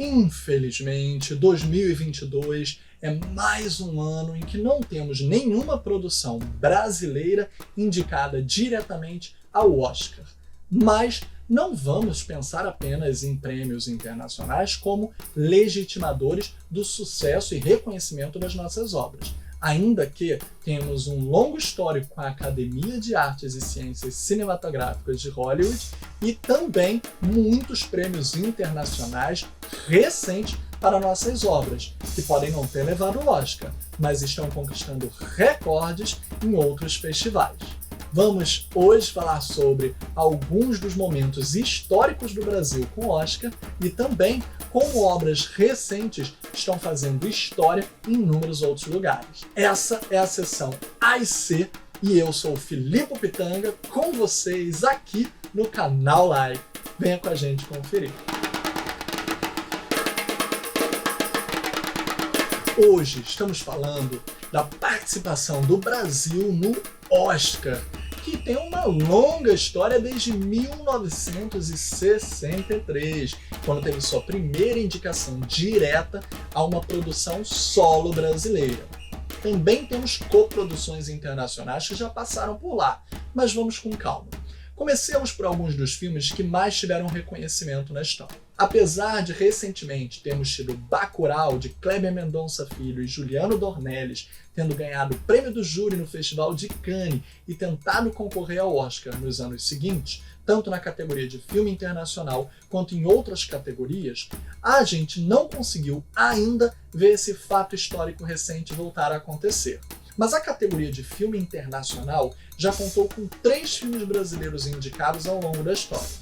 Infelizmente, 2022 é mais um ano em que não temos nenhuma produção brasileira indicada diretamente ao Oscar. Mas não vamos pensar apenas em prêmios internacionais como legitimadores do sucesso e reconhecimento das nossas obras. Ainda que temos um longo histórico com a Academia de Artes e Ciências Cinematográficas de Hollywood e também muitos prêmios internacionais recentes para nossas obras, que podem não ter levado o Oscar, mas estão conquistando recordes em outros festivais. Vamos hoje falar sobre alguns dos momentos históricos do Brasil com o Oscar e também como obras recentes estão fazendo história em inúmeros outros lugares. Essa é a sessão A e C e eu sou o Filipe Pitanga com vocês aqui no canal Like. Venha com a gente conferir. Hoje estamos falando da participação do Brasil no Oscar, que tem uma longa história desde 1963, quando teve sua primeira indicação direta a uma produção solo brasileira. Também temos coproduções internacionais que já passaram por lá, mas vamos com calma. Comecemos por alguns dos filmes que mais tiveram reconhecimento na história. Apesar de recentemente termos tido Bacurau, de Kleber Mendonça Filho e Juliano Dornelles, tendo ganhado o prêmio do júri no Festival de Cannes e tentado concorrer ao Oscar nos anos seguintes, tanto na categoria de filme internacional quanto em outras categorias, a gente não conseguiu ainda ver esse fato histórico recente voltar a acontecer. Mas a categoria de filme internacional já contou com 3 filmes brasileiros indicados ao longo da história.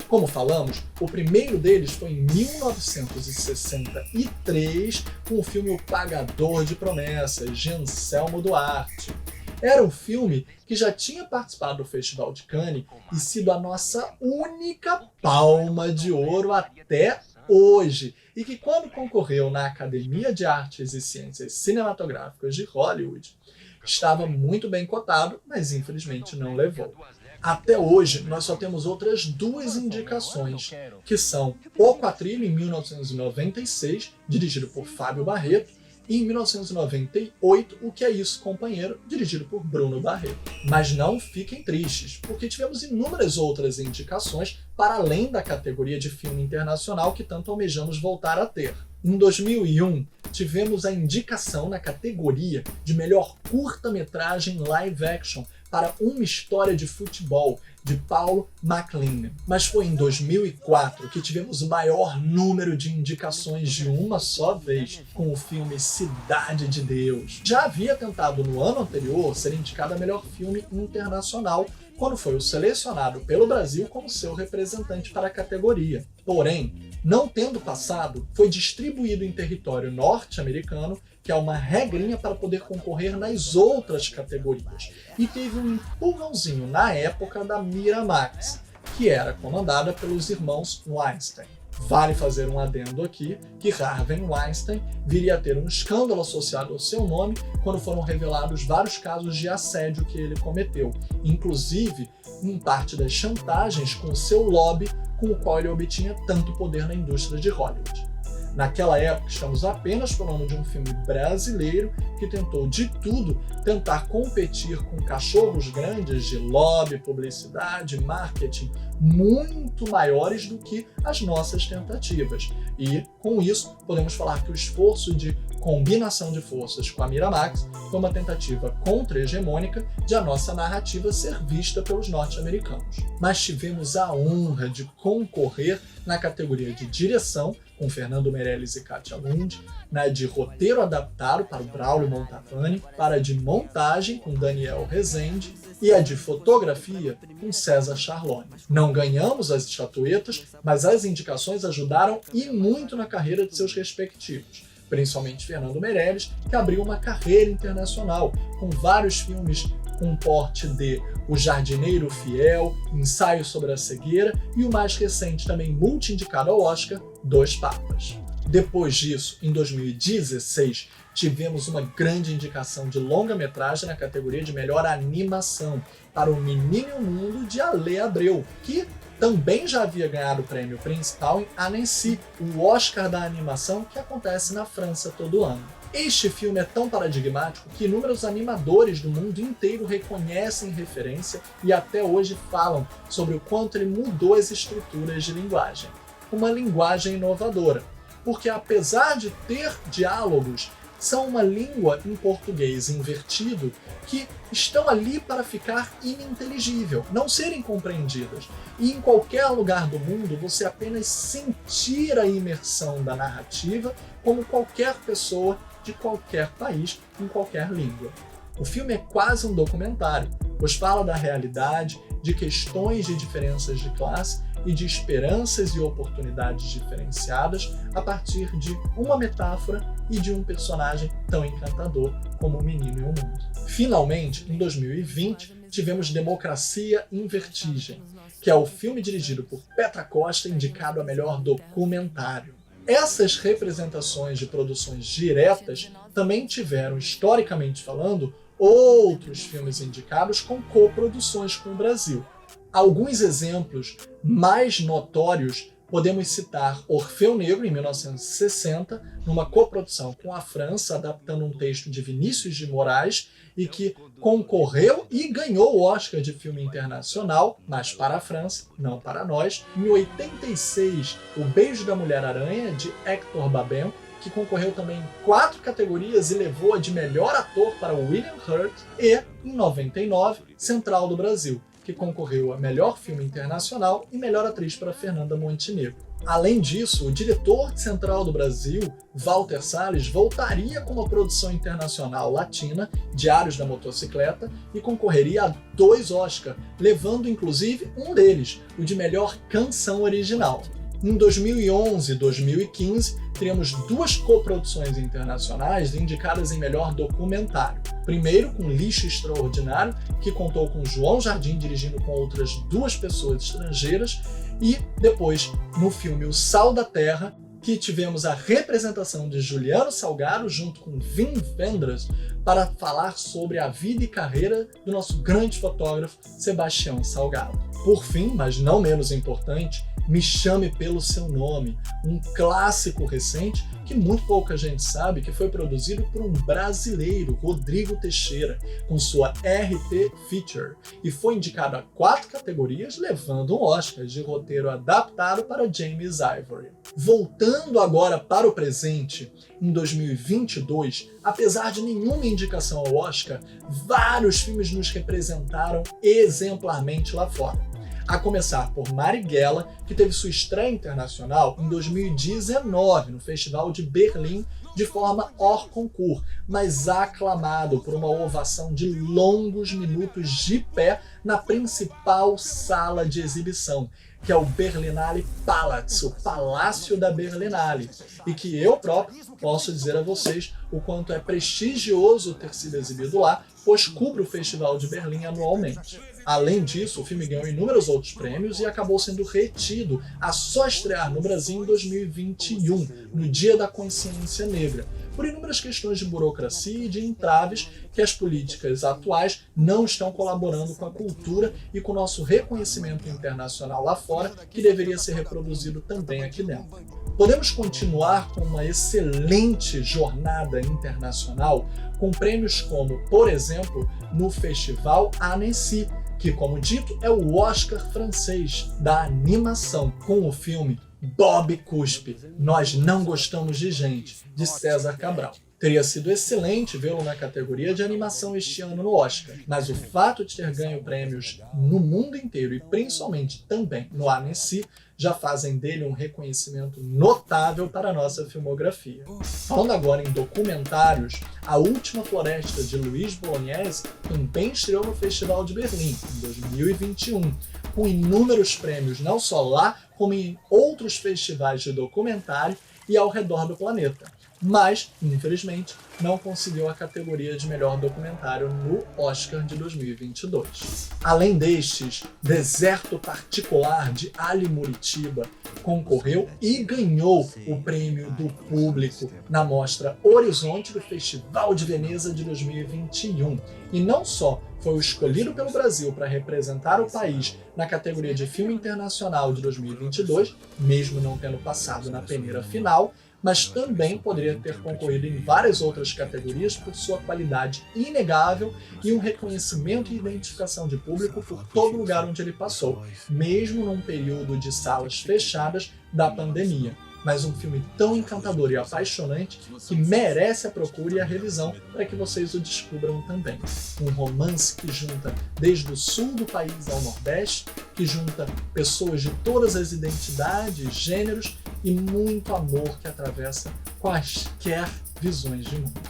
Como falamos, o primeiro deles foi em 1963, com o filme O Pagador de Promessas, de Anselmo Duarte. Era um filme que já tinha participado do Festival de Cannes e sido a nossa única palma de ouro até hoje, e que quando concorreu na Academia de Artes e Ciências Cinematográficas de Hollywood, estava muito bem cotado, mas infelizmente não levou. Até hoje, nós só temos outras 2 indicações, que são O Quatrilho, em 1996, dirigido por Fábio Barreto, e em 1998, O Que É Isso, Companheiro, dirigido por Bruno Barreto. Mas não fiquem tristes, porque tivemos inúmeras outras indicações para além da categoria de filme internacional que tanto almejamos voltar a ter. Em 2001, tivemos a indicação na categoria de melhor curta-metragem live action para Uma História de Futebol, de Paulo MacLean. Mas foi em 2004 que tivemos o maior número de indicações de uma só vez, com o filme Cidade de Deus. Já havia tentado no ano anterior ser indicado a melhor filme internacional, quando foi o selecionado pelo Brasil como seu representante para a categoria. Porém, não tendo passado, foi distribuído em território norte-americano, que é uma regrinha para poder concorrer nas outras categorias, e teve um empurrãozinho na época da Miramax, que era comandada pelos irmãos Weinstein. Vale fazer um adendo aqui que Harvey Weinstein viria a ter um escândalo associado ao seu nome quando foram revelados vários casos de assédio que ele cometeu, inclusive em parte das chantagens com o seu lobby com o qual ele obtinha tanto poder na indústria de Hollywood. Naquela época, estamos apenas falando de um filme brasileiro que tentou de tudo tentar competir com cachorros grandes de lobby, publicidade, marketing muito maiores do que as nossas tentativas. E, com isso, podemos falar que o esforço de combinação de forças com a Miramax foi uma tentativa contra-hegemônica de a nossa narrativa ser vista pelos norte-americanos. Mas tivemos a honra de concorrer na categoria de direção, com Fernando Meirelles e Katia Lund, na de roteiro adaptado para o Braulio Montavani, para a de montagem com Daniel Rezende e a de fotografia com César Charlone. Não ganhamos as estatuetas, mas as indicações ajudaram e muito na carreira de seus respectivos, principalmente Fernando Meirelles, que abriu uma carreira internacional, com vários filmes com porte de O Jardineiro Fiel, Ensaio sobre a Cegueira e o mais recente, também multi-indicado ao Oscar, Dois Papas. Depois disso, em 2016, tivemos uma grande indicação de longa-metragem na categoria de melhor animação para O Menino e o Mundo, de Ale Abreu, que também já havia ganhado o prêmio principal em Annecy, o Oscar da animação que acontece na França todo ano. Este filme é tão paradigmático que inúmeros animadores do mundo inteiro reconhecem referência e até hoje falam sobre o quanto ele mudou as estruturas de linguagem. Uma linguagem inovadora, porque apesar de ter diálogos, são uma língua em português invertido que estão ali para ficar ininteligível, não serem compreendidas. E em qualquer lugar do mundo você apenas sentir a imersão da narrativa como qualquer pessoa de qualquer país, em qualquer língua. O filme é quase um documentário, pois fala da realidade, de questões de diferenças de classe e de esperanças e oportunidades diferenciadas a partir de uma metáfora e de um personagem tão encantador como o Menino e o Mundo. Finalmente, em 2020, tivemos Democracia em Vertigem, que é o filme dirigido por Petra Costa, indicado a melhor documentário. Essas representações de produções diretas também tiveram, historicamente falando, outros filmes indicados com coproduções com o Brasil. Alguns exemplos mais notórios podemos citar Orfeu Negro, em 1960, numa coprodução com a França, adaptando um texto de Vinícius de Moraes, e que concorreu e ganhou o Oscar de filme internacional, mas para a França, não para nós. Em 86, O Beijo da Mulher-Aranha, de Hector Babenco, que concorreu também em 4 categorias e levou a de melhor ator para William Hurt. E, em 99, Central do Brasil, que concorreu a melhor filme internacional e melhor atriz para Fernanda Montenegro. Além disso, o diretor de Central do Brasil, Walter Salles, voltaria com uma produção internacional latina, Diários da Motocicleta, e concorreria a 2 Oscars, levando inclusive um deles, o de melhor canção original. Em 2011 e 2015, teremos 2 coproduções internacionais indicadas em melhor documentário. Primeiro, com Lixo Extraordinário, que contou com João Jardim dirigindo com outras 2 pessoas estrangeiras, e depois, no filme O Sal da Terra, que tivemos a representação de Juliano Salgado junto com Wim Wenders para falar sobre a vida e carreira do nosso grande fotógrafo Sebastião Salgado. Por fim, mas não menos importante, Me Chame Pelo Seu Nome, um clássico recente que muito pouca gente sabe que foi produzido por um brasileiro, Rodrigo Teixeira, com sua RT Feature, e foi indicado a 4 categorias, levando um Oscar de roteiro adaptado para James Ivory. Voltando agora para o presente, em 2022, apesar de nenhuma indicação ao Oscar, vários filmes nos representaram exemplarmente lá fora. A começar por Marighella, que teve sua estreia internacional em 2019 no Festival de Berlim de forma hors concours, mas aclamado por uma ovação de longos minutos de pé na principal sala de exibição, que é o Berlinale Palaz, o Palácio da Berlinale, e que eu próprio posso dizer a vocês o quanto é prestigioso ter sido exibido lá, pois cubro o Festival de Berlim anualmente. Além disso, o filme ganhou inúmeros outros prêmios e acabou sendo retido a só estrear no Brasil em 2021, no Dia da Consciência Negra, por inúmeras questões de burocracia e de entraves que as políticas atuais não estão colaborando com a cultura e com o nosso reconhecimento internacional lá fora, que deveria ser reproduzido também aqui dentro. Podemos continuar com uma excelente jornada internacional com prêmios como, por exemplo, no Festival Annecy, que, como dito, é o Oscar francês da animação, com o filme Bob Cuspe, Nós Não Gostamos de Gente, de César Cabral. Teria sido excelente vê-lo na categoria de animação este ano no Oscar, mas o fato de ter ganho prêmios no mundo inteiro e principalmente também no Annecy já fazem dele um reconhecimento notável para a nossa filmografia. Falando agora em documentários, A Última Floresta, de Luiz Bolognese, também estreou no Festival de Berlim, em 2021, com inúmeros prêmios não só lá, como em outros festivais de documentário e ao redor do planeta. mas, infelizmente, não conseguiu a categoria de melhor documentário no Oscar de 2022. Além destes, Deserto Particular de Ali Muritiba concorreu e ganhou o prêmio do público na mostra Horizonte do Festival de Veneza de 2021. E não só foi o escolhido pelo Brasil para representar o país na categoria de filme internacional de 2022, mesmo não tendo passado na peneira final, mas também poderia ter concorrido em várias outras categorias por sua qualidade inegável e um reconhecimento e identificação de público por todo lugar onde ele passou, mesmo num período de salas fechadas da pandemia. Mas um filme tão encantador e apaixonante que merece a procura e a revisão para que vocês o descubram também. Um romance que junta desde o sul do país ao nordeste, que junta pessoas de todas as identidades, gêneros e muito amor que atravessa quaisquer visões de mundo.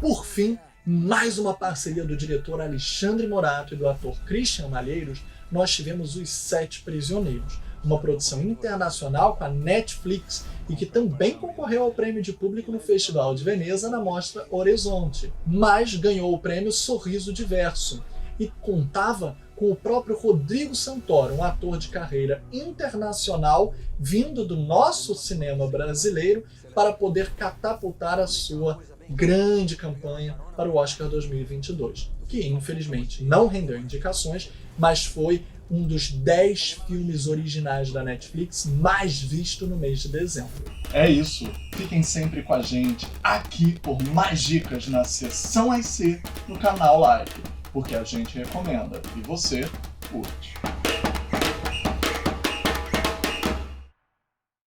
Por fim, mais uma parceria do diretor Alexandre Morato e do ator Christian Malheiros, nós tivemos Os Sete Prisioneiros, uma produção internacional com a Netflix e que também concorreu ao prêmio de público no Festival de Veneza na mostra Horizonte, mas ganhou o prêmio Sorriso Diverso e contava com o próprio Rodrigo Santoro, um ator de carreira internacional vindo do nosso cinema brasileiro para poder catapultar a sua grande campanha para o Oscar 2022, que infelizmente não rendeu indicações, mas foi um dos 10 filmes originais da Netflix mais visto no mês de dezembro. É isso, fiquem sempre com a gente aqui por mais dicas na Sessão IC no canal Live, porque a gente recomenda e você curte.